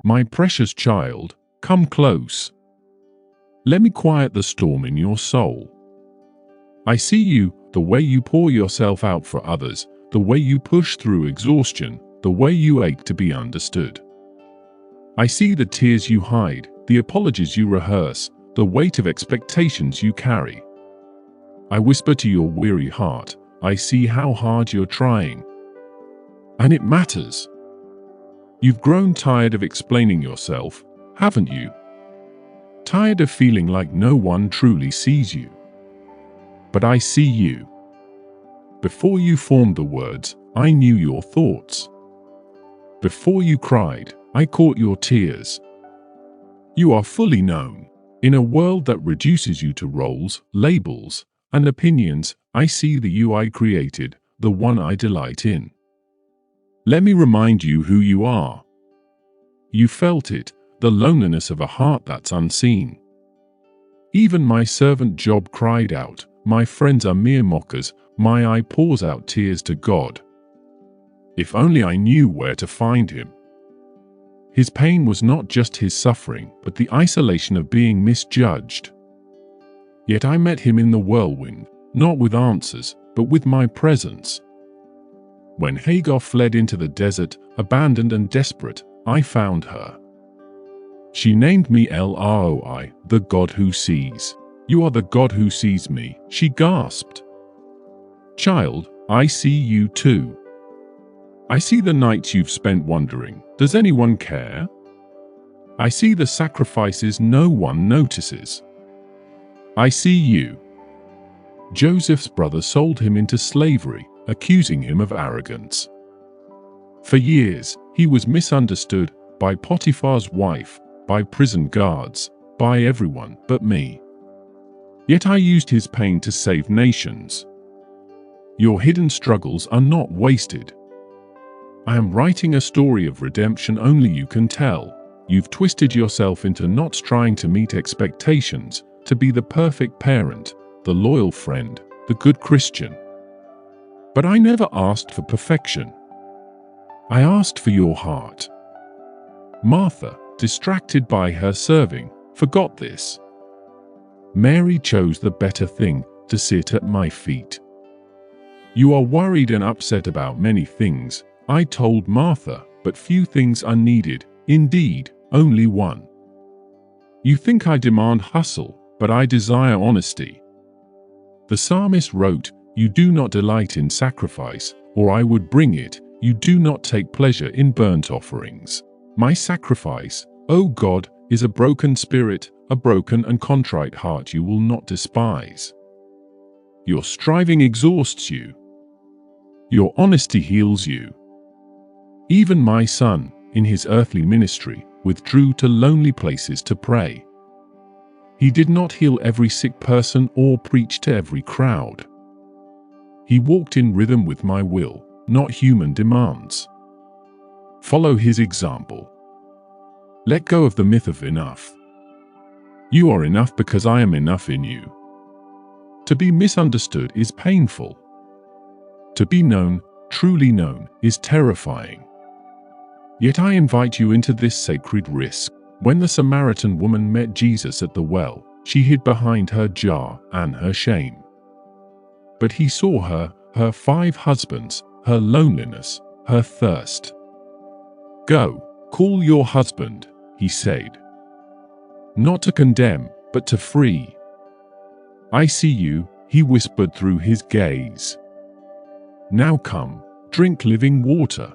My precious child, come close. Let me quiet the storm in your soul. I see you, the way you pour yourself out for others, the way you push through exhaustion, the way you ache to be understood. I see the tears you hide, the apologies you rehearse, the weight of expectations you carry. I whisper to your weary heart, I see how hard you're trying. And it matters. You've grown tired of explaining yourself, haven't you? Tired of feeling like no one truly sees you. But I see you. Before you formed the words, I knew your thoughts. Before you cried, I caught your tears. You are fully known. In a world that reduces you to roles, labels, and opinions, I see the you I created, the one I delight in. Let me remind you who you are. You felt it, the loneliness of a heart that's unseen. Even my servant Job cried out, my friends are mere mockers, my eye pours out tears to God. If only I knew where to find him. His pain was not just his suffering, but the isolation of being misjudged. Yet I met him in the whirlwind, not with answers, but with my presence. When Hagar fled into the desert, abandoned and desperate, I found her. She named me El-Roi, the God who sees. You are the God who sees me, she gasped. Child, I see you too. I see the nights you've spent wondering, does anyone care? I see the sacrifices no one notices. I see you. Joseph's brother sold him into slavery, accusing him of arrogance. For years, he was misunderstood by Potiphar's wife, by prison guards, by everyone but me. Yet I used his pain to save nations. Your hidden struggles are not wasted. I am writing a story of redemption only you can tell. You've twisted yourself into knots trying to meet expectations, to be the perfect parent, the loyal friend, the good Christian. But I never asked for perfection. I asked for your heart. Martha, distracted by her serving, forgot this. Mary chose the better thing, to sit at my feet. You are worried and upset about many things, I told Martha, but few things are needed, indeed, only one. You think I demand hustle, but I desire honesty. The psalmist wrote, you do not delight in sacrifice, or I would bring it, you do not take pleasure in burnt offerings. My sacrifice, O God, is a broken spirit, a broken and contrite heart you will not despise. Your striving exhausts you. Your honesty heals you. Even my son, in his earthly ministry, withdrew to lonely places to pray. He did not heal every sick person or preach to every crowd. He walked in rhythm with my will, not human demands. Follow his example. Let go of the myth of enough. You are enough because I am enough in you. To be misunderstood is painful. To be known, truly known, is terrifying. Yet I invite you into this sacred risk. When the Samaritan woman met Jesus at the well, she hid behind her jar and her shame. But he saw her, her 5 husbands, her loneliness, her thirst. Go, call your husband, he said. Not to condemn, but to free. I see you, he whispered through his gaze. Now come, drink living water.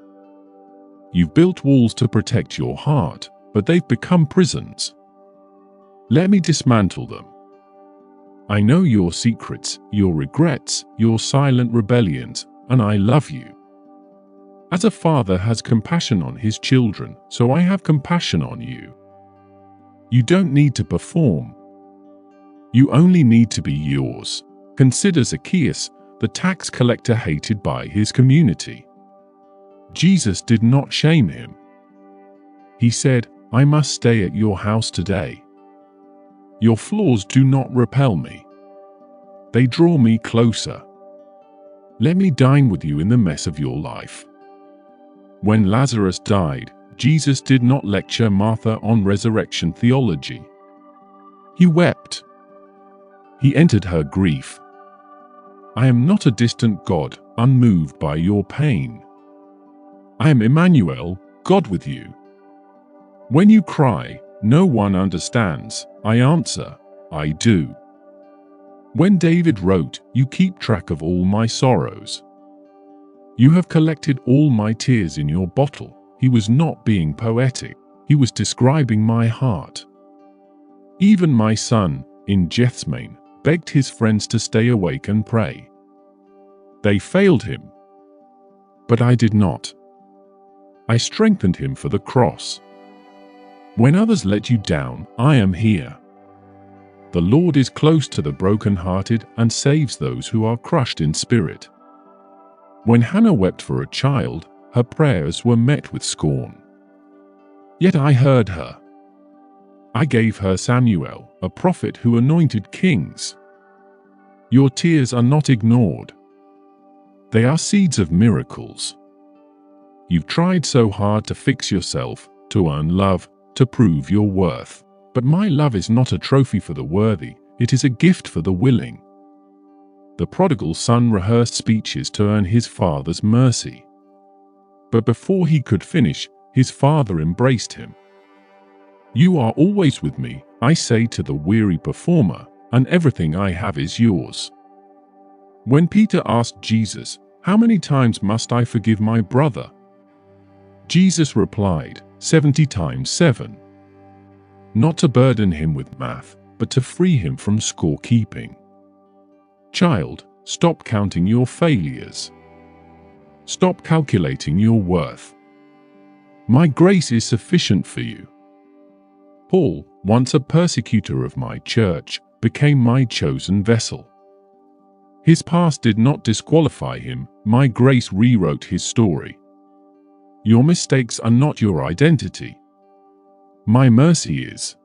You've built walls to protect your heart, but they've become prisons. Let me dismantle them. I know your secrets, your regrets, your silent rebellions, and I love you. As a father has compassion on his children, so I have compassion on you. You don't need to perform. You only need to be yours. Consider Zacchaeus, the tax collector hated by his community. Jesus did not shame him. He said, I must stay at your house today. Your flaws do not repel me. They draw me closer. Let me dine with you in the mess of your life. When Lazarus died, Jesus did not lecture Martha on resurrection theology. He wept. He entered her grief. I am not a distant God, unmoved by your pain. I am Emmanuel, God with you. When you cry, no one understands. I answer, I do. When David wrote, you keep track of all my sorrows. You have collected all my tears in your bottle. He was not being poetic. He was describing my heart. Even my son, in Gethsemane, begged his friends to stay awake and pray. They failed him. But I did not. I strengthened him for the cross. When others let you down, I am here. The Lord is close to the brokenhearted and saves those who are crushed in spirit. When Hannah wept for a child, her prayers were met with scorn. Yet I heard her. I gave her Samuel, a prophet who anointed kings. Your tears are not ignored. They are seeds of miracles. You've tried so hard to fix yourself, to earn love, to prove your worth. But my love is not a trophy for the worthy, it is a gift for the willing. The prodigal son rehearsed speeches to earn his father's mercy. But before he could finish, his father embraced him. You are always with me, I say to the weary performer, and everything I have is yours. When Peter asked Jesus, how many times must I forgive my brother? Jesus replied, 70 times 7. Not to burden him with math, but to free him from scorekeeping. Child, stop counting your failures. Stop calculating your worth. My grace is sufficient for you. Paul, once a persecutor of my church, became my chosen vessel. His past did not disqualify him, my grace rewrote his story. Your mistakes are not your identity. My mercy is.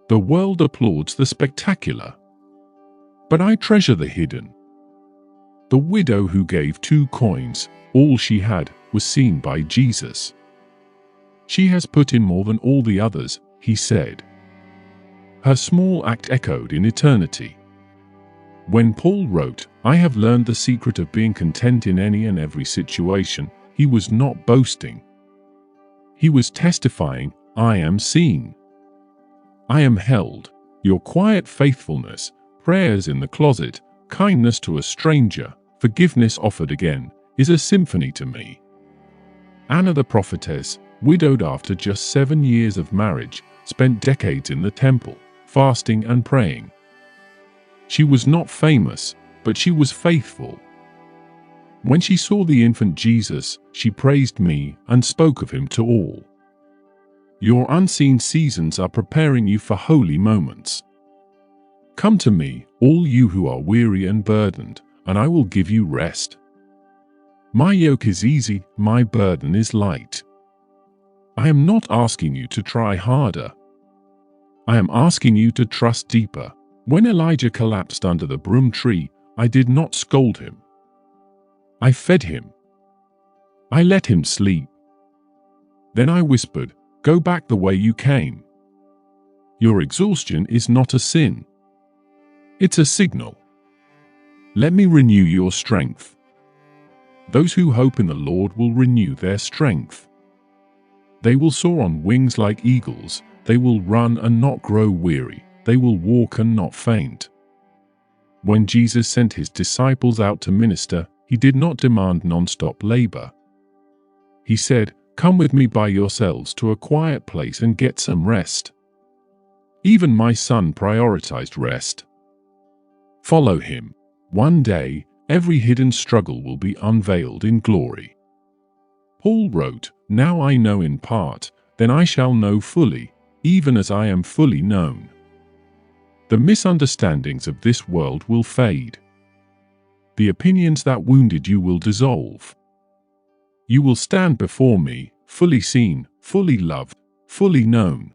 The world applauds the spectacular, but I treasure the hidden. The widow who gave 2 coins, all she had, was seen by Jesus. She has put in more than all the others, he said. Her small act echoed in eternity. When Paul wrote, I have learned the secret of being content in any and every situation, he was not boasting. He was testifying, I am seen. I am held. Your quiet faithfulness, prayers in the closet, kindness to a stranger, forgiveness offered again, is a symphony to me. Anna the prophetess, widowed after just 7 years of marriage, spent decades in the temple, fasting and praying. She was not famous, but she was faithful. When she saw the infant Jesus, she praised me and spoke of him to all. Your unseen seasons are preparing you for holy moments. Come to me, all you who are weary and burdened, and I will give you rest. My yoke is easy, my burden is light. I am not asking you to try harder. I am asking you to trust deeper. When Elijah collapsed under the broom tree, I did not scold him. I fed him. I let him sleep. Then I whispered, go back the way you came. Your exhaustion is not a sin. It's a signal. Let me renew your strength. Those who hope in the Lord will renew their strength. They will soar on wings like eagles. They will run and not grow weary. They will walk and not faint. When Jesus sent his disciples out to minister, he did not demand non-stop labor. He said, come with me by yourselves to a quiet place and get some rest. Even my son prioritized rest. Follow him. One day, every hidden struggle will be unveiled in glory. Paul wrote, now I know in part, then I shall know fully, even as I am fully known. The misunderstandings of this world will fade. The opinions that wounded you will dissolve. You will stand before me, fully seen, fully loved, fully known.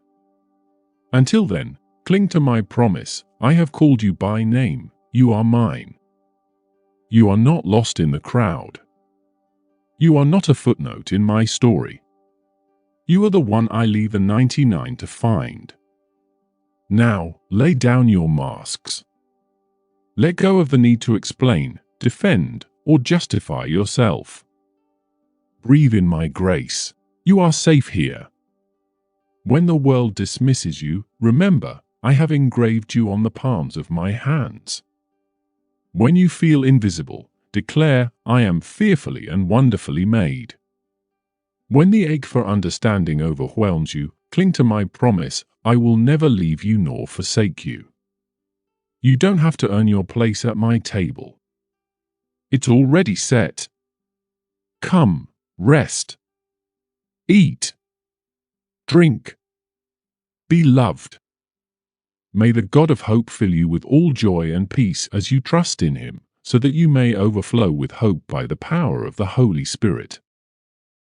Until then, cling to my promise, I have called you by name, you are mine. You are not lost in the crowd. You are not a footnote in my story. You are the one I leave the 99 to find. Now, lay down your masks. Let go of the need to explain, defend, or justify yourself. Breathe in my grace. You are safe here. When the world dismisses you, remember, I have engraved you on the palms of my hands. When you feel invisible, declare, I am fearfully and wonderfully made. When the ache for understanding overwhelms you, cling to my promise, I will never leave you nor forsake you. You don't have to earn your place at my table. It's already set. Come, rest. Eat. Drink. Be loved. May the God of hope fill you with all joy and peace as you trust in him, so that you may overflow with hope by the power of the Holy Spirit.